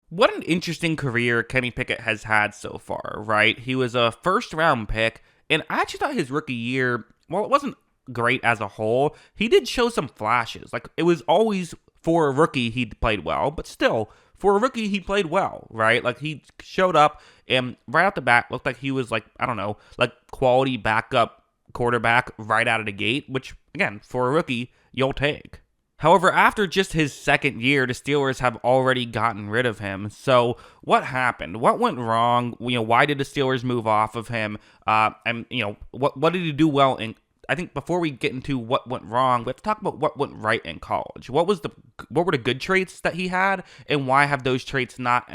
What an interesting career Kenny Pickett has had so far, right? He was a first round pick, and I actually thought his rookie year, while it wasn't great as a whole, he did show some flashes. Like, it was always for a rookie, he played well, but still, for a rookie, he played well, right? Like, he showed up and right out the bat looked like he was like, I don't know, like quality backup quarterback right out of the gate, which, again, for a rookie, you'll take. However, after just his second year, the Steelers have already gotten rid of him. So, what happened? What went wrong? Why did the Steelers move off of him? And what did he do well? And I think before we get into what went wrong, we have to talk about what went right in college. What were the good traits that he had, and why have those traits not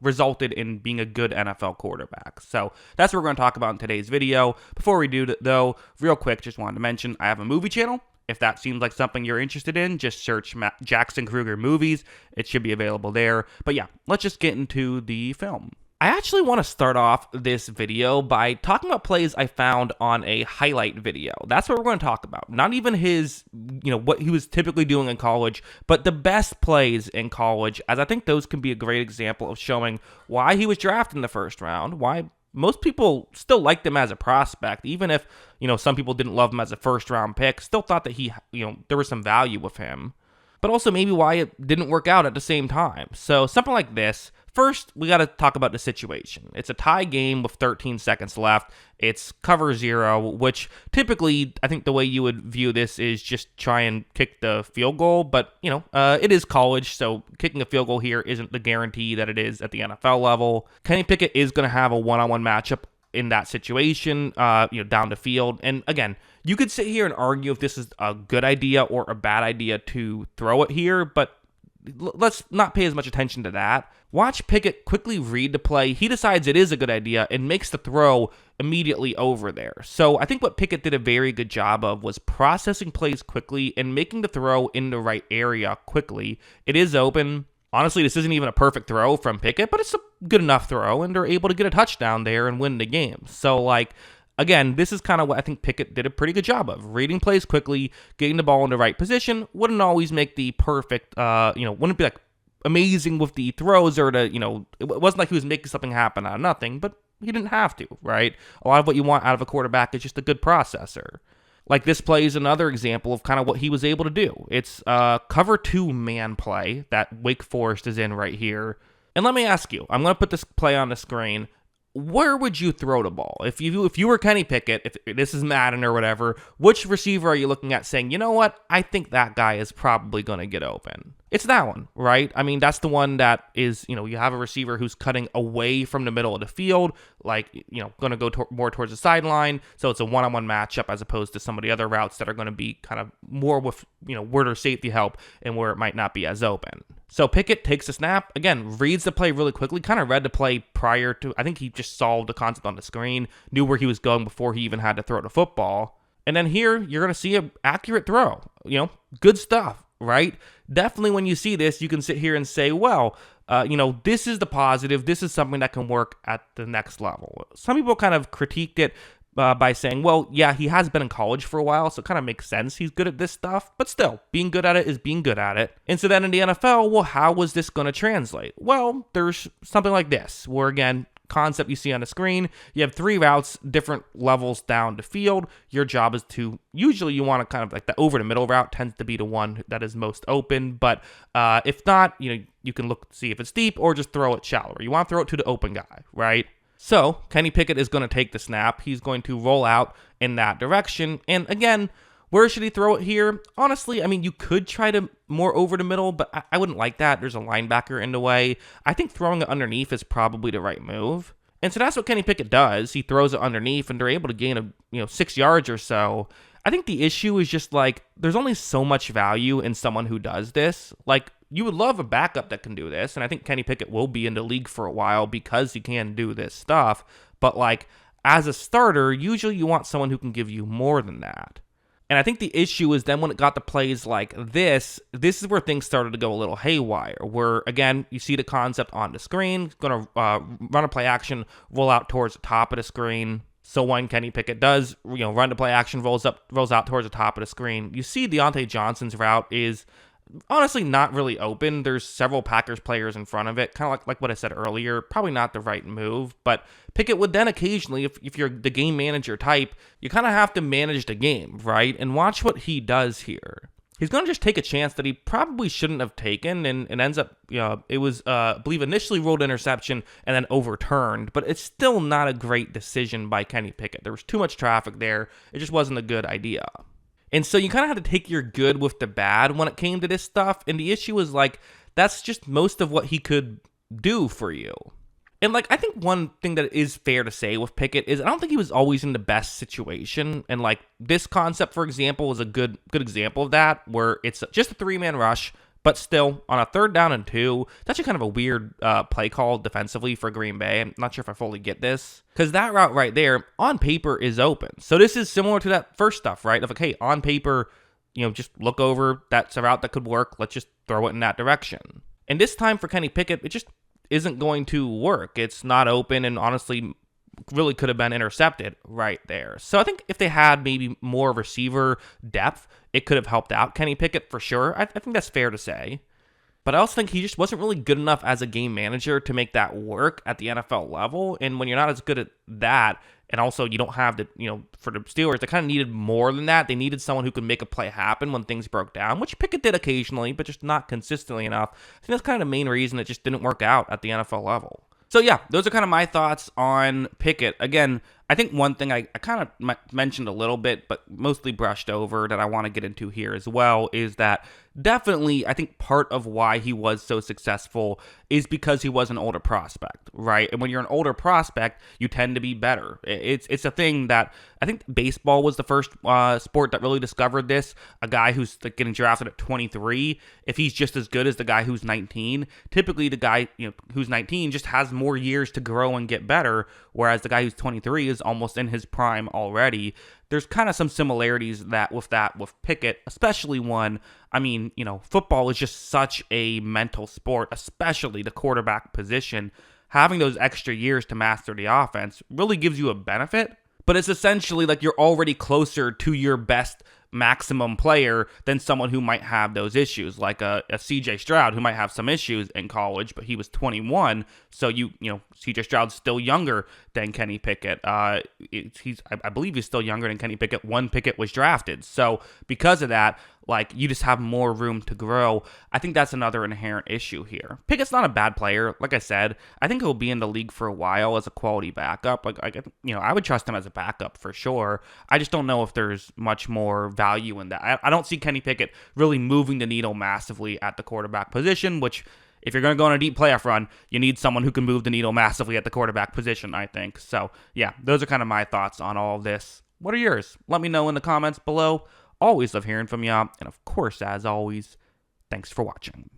resulted in being a good NFL quarterback? So that's what we're going to talk about in today's video. Before we do that, though, real quick, just wanted to mention I have a movie channel. If that seems like something you're interested in, just search Jackson Kruger movies. It should be available there. But yeah, let's just get into the film. I actually want to start off this video by talking about plays I found on a highlight video. That's what we're going to talk about. Not even his, what he was typically doing in college, but the best plays in college, as I think those can be a great example of showing why he was drafted in the first round, why most people still liked him as a prospect, even if, some people didn't love him as a first round pick, still thought that he, there was some value with him, but also maybe why it didn't work out at the same time. So something like this. First, we got to talk about the situation. It's a tie game with 13 seconds left. It's cover zero, which typically, I think the way you would view this is just try and kick the field goal. But, it is college, so kicking a field goal here isn't the guarantee that it is at the NFL level. Kenny Pickett is going to have a one-on-one matchup in that situation, down the field. And again, you could sit here and argue if this is a good idea or a bad idea to throw it here, but let's not pay as much attention to that. Watch Pickett quickly read the play. He decides it is a good idea and makes the throw immediately over there. So I think what Pickett did a very good job of was processing plays quickly and making the throw in the right area quickly. It is open. Honestly, this isn't even a perfect throw from Pickett, but it's a good enough throw, and they're able to get a touchdown there and win the game. So, again, this is kind of what I think Pickett did a pretty good job of. Reading plays quickly, getting the ball in the right position. Wouldn't always make the perfect, wouldn't be like amazing with the throws or it wasn't like he was making something happen out of nothing, but he didn't have to, right? A lot of what you want out of a quarterback is just a good processor. Like, this play is another example of kind of what he was able to do. It's a cover 2 man play that Wake Forest is in right here. And let me ask you, I'm going to put this play on the screen. Where would you throw the ball? If you were Kenny Pickett, if this is Madden or whatever, which receiver are you looking at saying, you know what, I think that guy is probably going to get open? It's that one, right? I mean, that's the one that is, you have a receiver who's cutting away from the middle of the field, like, going to go more towards the sideline. So it's a one-on-one matchup as opposed to some of the other routes that are going to be kind of more with, where there's safety help and where it might not be as open. So Pickett takes a snap, again, reads the play really quickly, kind of read the play prior to, I think he just saw the concept on the screen, knew where he was going before he even had to throw the football. And then here, you're going to see an accurate throw, good stuff, right? Definitely when you see this, you can sit here and say, well, this is the positive. This is something that can work at the next level. Some people kind of critiqued it by saying, well, yeah, he has been in college for a while, so it kind of makes sense he's good at this stuff, but still, being good at it is being good at it. And so then in the NFL, well, how was this going to translate? Well, there's something like this, where again, concept you see on the screen, you have 3 routes, different levels down the field. Your job is to, usually you want to kind of like the over the middle route tends to be the one that is most open, but if not, you can look to see if it's deep or just throw it shallower. You want to throw it to the open guy, right? So Kenny Pickett is going to take the snap. He's going to roll out in that direction. And again, where should he throw it here? Honestly, I mean, you could try to more over the middle, but I wouldn't like that. There's a linebacker in the way. I think throwing it underneath is probably the right move. And so that's what Kenny Pickett does. He throws it underneath, and they're able to gain 6 yards or so. I think the issue is just there's only so much value in someone who does this. You would love a backup that can do this, and I think Kenny Pickett will be in the league for a while because he can do this stuff. But as a starter, usually you want someone who can give you more than that. And I think the issue is then when it got to plays like this is where things started to go a little haywire, where, again, you see the concept on the screen, going to run a play action, roll out towards the top of the screen. So when Kenny Pickett does, run to play action, rolls out towards the top of the screen, you see Deontay Johnson's route is honestly not really open. There's several Packers players in front of it, kind of like what I said earlier. Probably not the right move, but Pickett would then occasionally, if you're the game manager type, you kind of have to manage the game, right? And watch what he does here. He's going to just take a chance that he probably shouldn't have taken, and ends up, it was, I believe, initially ruled interception and then overturned, but it's still not a great decision by Kenny Pickett. There was too much traffic there. It just wasn't a good idea. And so you kind of had to take your good with the bad when it came to this stuff. And the issue is, like, that's just most of what he could do for you. And, like, I think one thing that is fair to say with Pickett is I don't think he was always in the best situation. And, like, this concept, for example, is a good example of that, where it's just a three-man rush, but still, on a 3rd down and 2, it's actually kind of a weird play call defensively for Green Bay. I'm not sure if I fully get this. Because that route right there, on paper, is open. So this is similar to that first stuff, right? Of like, hey, on paper, just look over. That's a route that could work. Let's just throw it in that direction. And this time for Kenny Pickett, it just isn't going to work. It's not open, and honestly really could have been intercepted right there. So I think if they had maybe more receiver depth, it could have helped out Kenny Pickett for sure. I think that's fair to say. But I also think he just wasn't really good enough as a game manager to make that work at the NFL level. And when you're not as good at that, and also you don't have the, for the Steelers, they kind of needed more than that. They needed someone who could make a play happen when things broke down, which Pickett did occasionally, but just not consistently enough. I think that's kind of the main reason it just didn't work out at the NFL level. So yeah, those are kind of my thoughts on Pickett. Again, I think one thing I kind of mentioned a little bit, but mostly brushed over that I want to get into here as well is that definitely I think part of why he was so successful is because he was an older prospect, right? And when you're an older prospect, you tend to be better. It's a thing that I think baseball was the first sport that really discovered this. A guy who's getting drafted at 23, if he's just as good as the guy who's 19, typically the guy who's 19 just has more years to grow and get better, whereas the guy who's 23 is almost in his prime already. There's kind of some similarities with Pickett, especially one. I mean, football is just such a mental sport, especially the quarterback position. Having those extra years to master the offense really gives you a benefit, but it's essentially like you're already closer to your best maximum player than someone who might have those issues, like a CJ Stroud who might have some issues in college, but he was 21. So CJ Stroud's still younger than Kenny Pickett. I believe he's still younger than Kenny Pickett. One Pickett was drafted. So because of that, you just have more room to grow. I think that's another inherent issue here. Pickett's not a bad player. Like I said, I think he'll be in the league for a while as a quality backup. I would trust him as a backup for sure. I just don't know if there's much more value in that. I don't see Kenny Pickett really moving the needle massively at the quarterback position, which if you're going to go on a deep playoff run, you need someone who can move the needle massively at the quarterback position, I think. So yeah, those are kind of my thoughts on all of this. What are yours? Let me know in the comments below. Always love hearing from you. And of course, as always, thanks for watching.